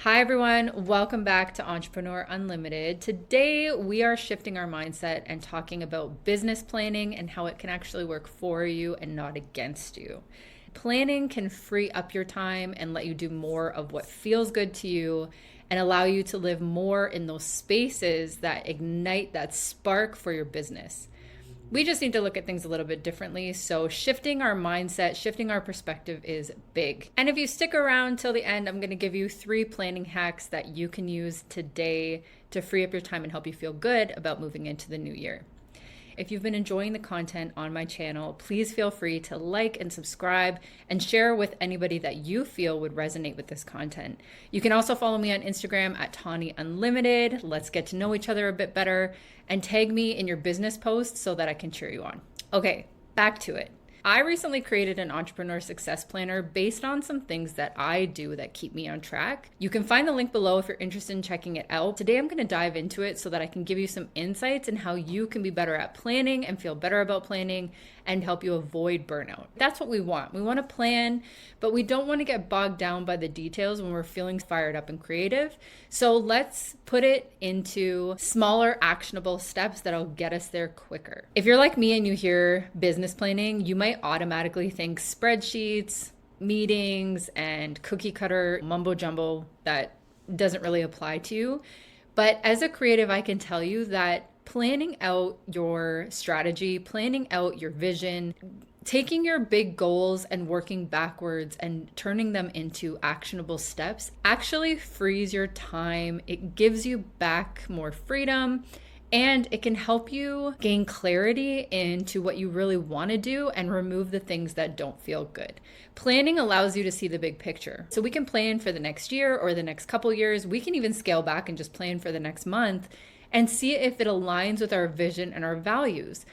Hi, everyone. Welcome back to Entrepreneur Unlimited. Today, we are shifting our mindset and talking about business planning and how it can actually work for you and not against you. Planning can free up your time and let you do more of what feels good to you and allow you to live more in those spaces that ignite that spark for your business. We just need to look at things a little bit differently. So shifting our mindset, shifting our perspective is big. And if you stick around till the end, I'm going to give you 3 planning hacks that you can use today to free up your time and help you feel good about moving into the new year. If you've been enjoying the content on my channel, please feel free to like and subscribe and share with anybody that you feel would resonate with this content. You can also follow me on Instagram at Tawny Unlimited. Let's get to know each other a bit better and tag me in your business posts so that I can cheer you on. Okay, back to it. I recently created an entrepreneur success planner based on some things that I do that keep me on track. You can find the link below if you're interested in checking it out. Today, I'm going to dive into it so that I can give you some insights in how you can be better at planning and feel better about planning and help you avoid burnout. That's what we want. We want to plan, but we don't want to get bogged down by the details when we're feeling fired up and creative. So let's put it into smaller, actionable steps that'll get us there quicker. If you're like me and you hear business planning, you might automatically think spreadsheets, meetings, and cookie cutter mumbo jumbo that doesn't really apply to you. But as a creative, I can tell you that planning out your strategy, planning out your vision, taking your big goals and working backwards and turning them into actionable steps actually frees your time. It gives you back more freedom and it can help you gain clarity into what you really want to do and remove the things that don't feel good. Planning allows you to see the big picture. So we can plan for the next year or the next couple years. We can even scale back and just plan for the next month and see if it aligns with our vision and our values.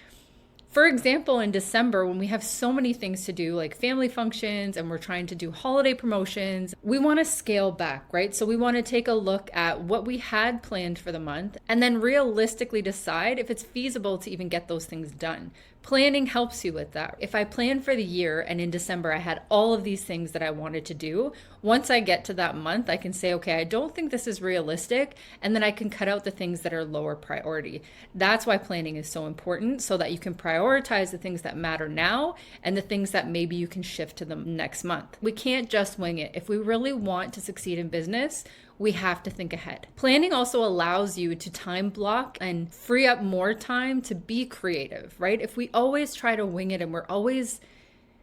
For example, in December, when we have so many things to do, like family functions, and we're trying to do holiday promotions, we want to scale back, right? So we want to take a look at what we had planned for the month and then realistically decide if it's feasible to even get those things done. Planning helps you with that. If I plan for the year and in December I had all of these things that I wanted to do, once I get to that month, I can say, okay, I don't think this is realistic, and then I can cut out the things that are lower priority. That's why planning is so important, so that you can prioritize the things that matter now and the things that maybe you can shift to the next month. We can't just wing it. If we really want to succeed in business, we have to think ahead. Planning also allows you to time block and free up more time to be creative, right? If we always try to wing it and we're always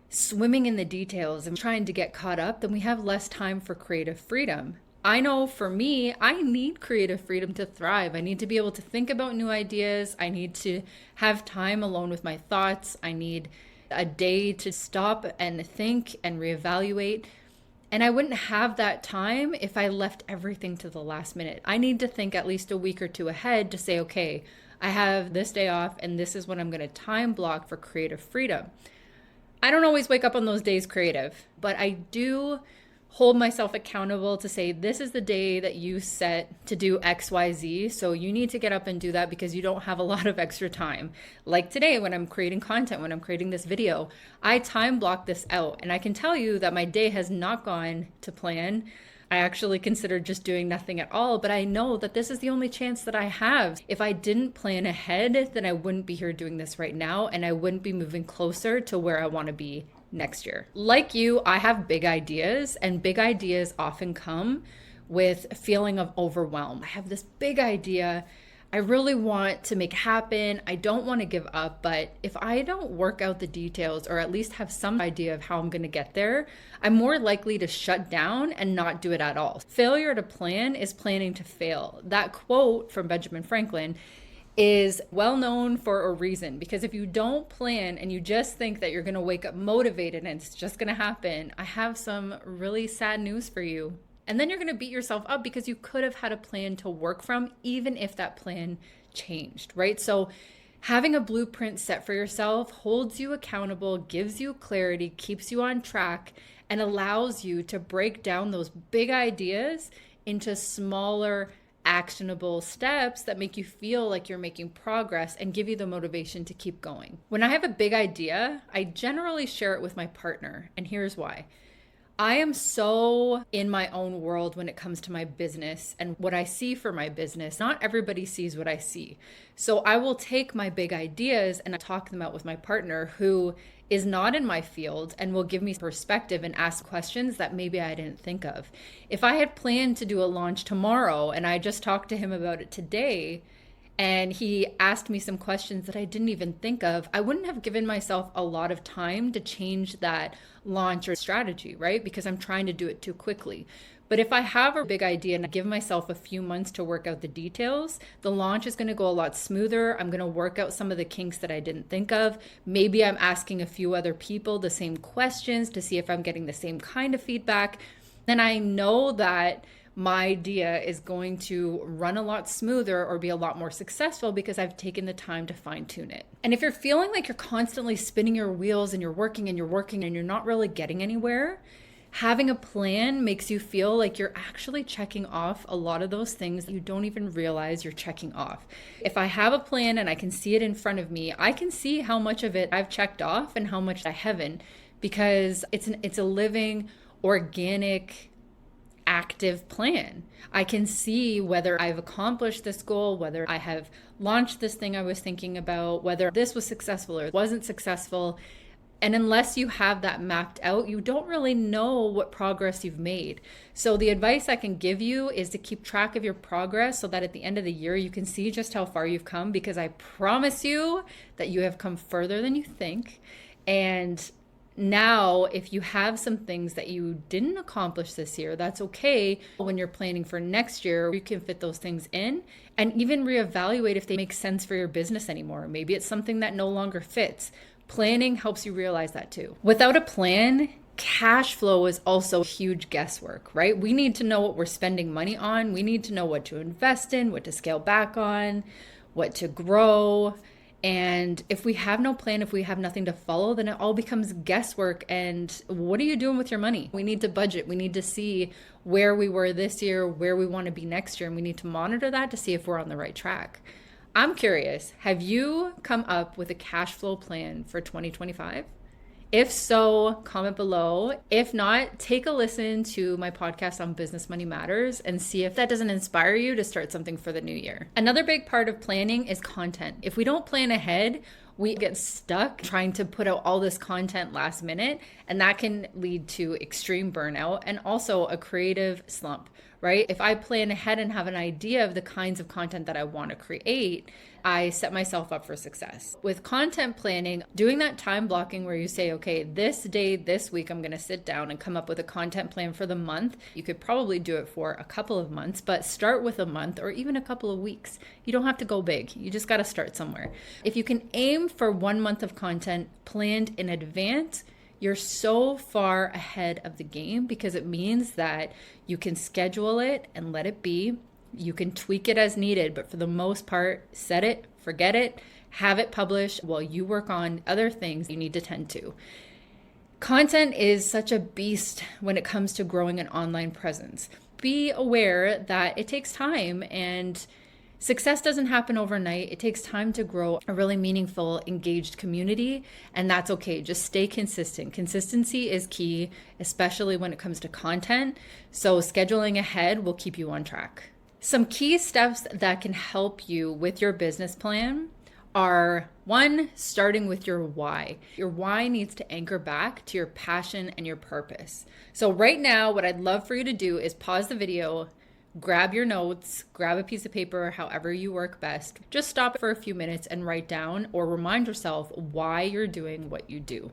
swimming in the details and trying to get caught up, then we have less time for creative freedom. I know for me, I need creative freedom to thrive. I need to be able to think about new ideas. I need to have time alone with my thoughts. I need a day to stop and think and reevaluate. And I wouldn't have that time if I left everything to the last minute. I need to think at least a week or two ahead to say, okay, I have this day off and this is when I'm going to time block for creative freedom. I don't always wake up on those days creative, but I do hold myself accountable to say, this is the day that you set to do X, Y, Z. So you need to get up and do that because you don't have a lot of extra time. Like today, when I'm creating content, when I'm creating this video, I time block this out. And I can tell you that my day has not gone to plan. I actually considered just doing nothing at all, but I know that this is the only chance that I have. If I didn't plan ahead, then I wouldn't be here doing this right now, and I wouldn't be moving closer to where I want to be next year. Like you, I have big ideas, and big ideas often come with a feeling of overwhelm. I have this big idea I really want to make happen. I don't want to give up, but if I don't work out the details or at least have some idea of how I'm going to get there, I'm more likely to shut down and not do it at all. Failure to plan is planning to fail. That quote from Benjamin Franklin is well known for a reason, because if you don't plan and you just think that you're going to wake up motivated and it's just going to happen, I have some really sad news for you. And then you're going to beat yourself up because you could have had a plan to work from, even if that plan changed, right? So having a blueprint set for yourself holds you accountable, gives you clarity, keeps you on track, and allows you to break down those big ideas into smaller, actionable steps that make you feel like you're making progress and give you the motivation to keep going. When I have a big idea, I generally share it with my partner, and here's why. I am so in my own world when it comes to my business and what I see for my business. Not everybody sees what I see. So I will take my big ideas and talk them out with my partner who is not in my field and will give me perspective and ask questions that maybe I didn't think of. If I had planned to do a launch tomorrow and I just talked to him about it today, and he asked me some questions that I didn't even think of, I wouldn't have given myself a lot of time to change that launch or strategy, right? Because I'm trying to do it too quickly. But if I have a big idea and I give myself a few months to work out the details, the launch is going to go a lot smoother. I'm going to work out some of the kinks that I didn't think of. Maybe I'm asking a few other people the same questions to see if I'm getting the same kind of feedback. Then I know that my idea is going to run a lot smoother or be a lot more successful because I've taken the time to fine tune it. And if you're feeling like you're constantly spinning your wheels and you're working and you're not really getting anywhere, having a plan makes you feel like you're actually checking off a lot of those things that you don't even realize you're checking off. If I have a plan and I can see it in front of me, I can see how much of it I've checked off and how much I haven't, because it's a living, organic, active plan. I can see whether I've accomplished this goal, whether I have launched this thing I was thinking about, whether this was successful or wasn't successful. And unless you have that mapped out, you don't really know what progress you've made. So the advice I can give you is to keep track of your progress so that at the end of the year, you can see just how far you've come, because I promise you that you have come further than you think. And now, if you have some things that you didn't accomplish this year, that's okay. When you're planning for next year, you can fit those things in and even reevaluate if they make sense for your business anymore. Maybe it's something that no longer fits. Planning helps you realize that too. Without a plan, cash flow is also huge guesswork, right? We need to know what we're spending money on. We need to know what to invest in, what to scale back on, what to grow. And if we have no plan, if we have nothing to follow, then it all becomes guesswork. And what are you doing with your money? We need to budget. We need to see where we were this year, where we want to be next year. And we need to monitor that to see if we're on the right track. I'm curious, have you come up with a cash flow plan for 2025? If so, comment below. If not, take a listen to my podcast on Business Money Matters and see if that doesn't inspire you to start something for the new year. Another big part of planning is content. If we don't plan ahead, we get stuck trying to put out all this content last minute, and that can lead to extreme burnout and also a creative slump, right? If I plan ahead and have an idea of the kinds of content that I want to create, I set myself up for success. With content planning, doing that time blocking where you say, okay, this day, this week, I'm going to sit down and come up with a content plan for the month. You could probably do it for a couple of months, but start with a month or even a couple of weeks. You don't have to go big. You just got to start somewhere. If you can aim for 1 month of content planned in advance, you're so far ahead of the game, because it means that you can schedule it and let it be. You can tweak it as needed, but for the most part, set it, forget it, have it published while you work on other things you need to tend to. Content is such a beast when it comes to growing an online presence. Be aware that it takes time, and success doesn't happen overnight. It takes time to grow a really meaningful, engaged community, and that's okay. Just stay consistent. Consistency is key, especially when it comes to content. So scheduling ahead will keep you on track. Some key steps that can help you with your business plan are: 1, starting with your why. Your why needs to anchor back to your passion and your purpose. So right now, what I'd love for you to do is pause the video, grab your notes, grab a piece of paper, however you work best. Just stop for a few minutes and write down or remind yourself why you're doing what you do.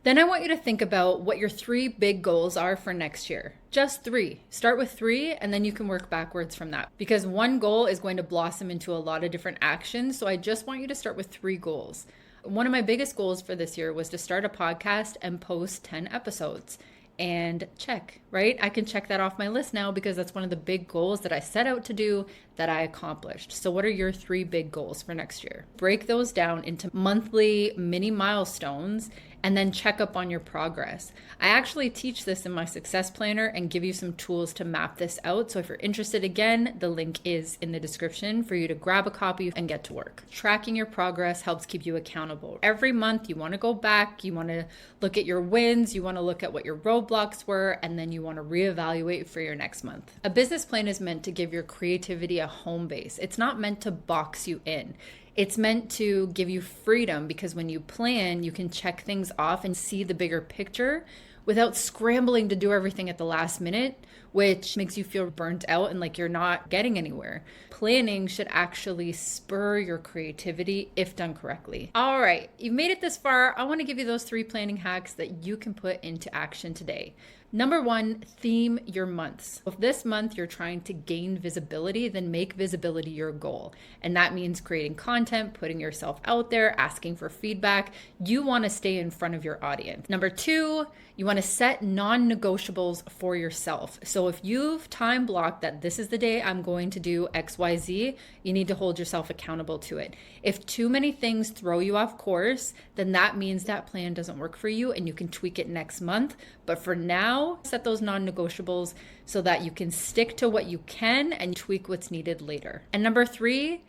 Then I want you to think about what your 3 big goals are for next year. Just 3. Start with 3, and then you can work backwards from that, because one goal is going to blossom into a lot of different actions. So I just want you to start with 3 goals. One of my biggest goals for this year was to start a podcast and post 10 episodes. And check, right? I can check that off my list now, because that's one of the big goals that I set out to do that I accomplished. So what are your 3 big goals for next year? Break those down into monthly mini milestones and then check up on your progress. I actually teach this in my success planner and give you some tools to map this out. So if you're interested, again, the link is in the description for you to grab a copy and get to work. Tracking your progress helps keep you accountable. Every month you want to go back, you want to look at your wins, you want to look at what your roadblocks were, and then you want to reevaluate for your next month. A business plan is meant to give your creativity a home base. It's not meant to box you in. It's meant to give you freedom, because when you plan, you can check things off and see the bigger picture without scrambling to do everything at the last minute, which makes you feel burnt out and like you're not getting anywhere. Planning should actually spur your creativity if done correctly. All right, you've made it this far. I want to give you those 3 planning hacks that you can put into action today. Number 1, theme your months. If this month you're trying to gain visibility, then make visibility your goal. And that means creating content, putting yourself out there, asking for feedback. You want to stay in front of your audience. Number 2, you want to set non-negotiables for yourself. So if you've time blocked that this is the day I'm going to do XYZ, you need to hold yourself accountable to it. If too many things throw you off course, then that means that plan doesn't work for you and you can tweak it next month. But for now, set those non-negotiables so that you can stick to what you can and tweak what's needed later. And number 3,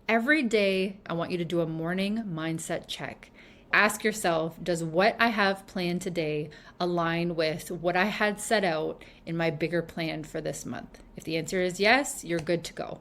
every day I want you to do a morning mindset check. Ask yourself, does what I have planned today align with what I had set out in my bigger plan for this month? If the answer is yes, you're good to go.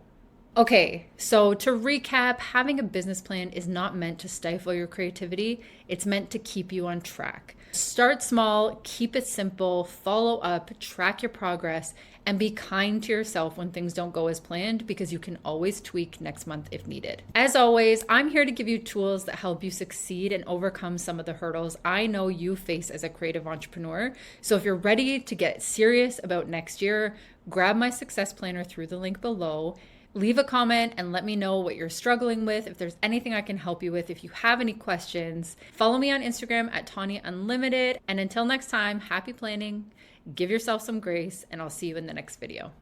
Okay, so to recap, having a business plan is not meant to stifle your creativity. It's meant to keep you on track. Start small, keep it simple, follow up, track your progress, and be kind to yourself when things don't go as planned, because you can always tweak next month if needed. As always, I'm here to give you tools that help you succeed and overcome some of the hurdles I know you face as a creative entrepreneur. So if you're ready to get serious about next year, grab my success planner through the link below. Leave a comment and let me know what you're struggling with, if there's anything I can help you with, if you have any questions. Follow me on Instagram at Tanya Unlimited. And until next time, happy planning, give yourself some grace, and I'll see you in the next video.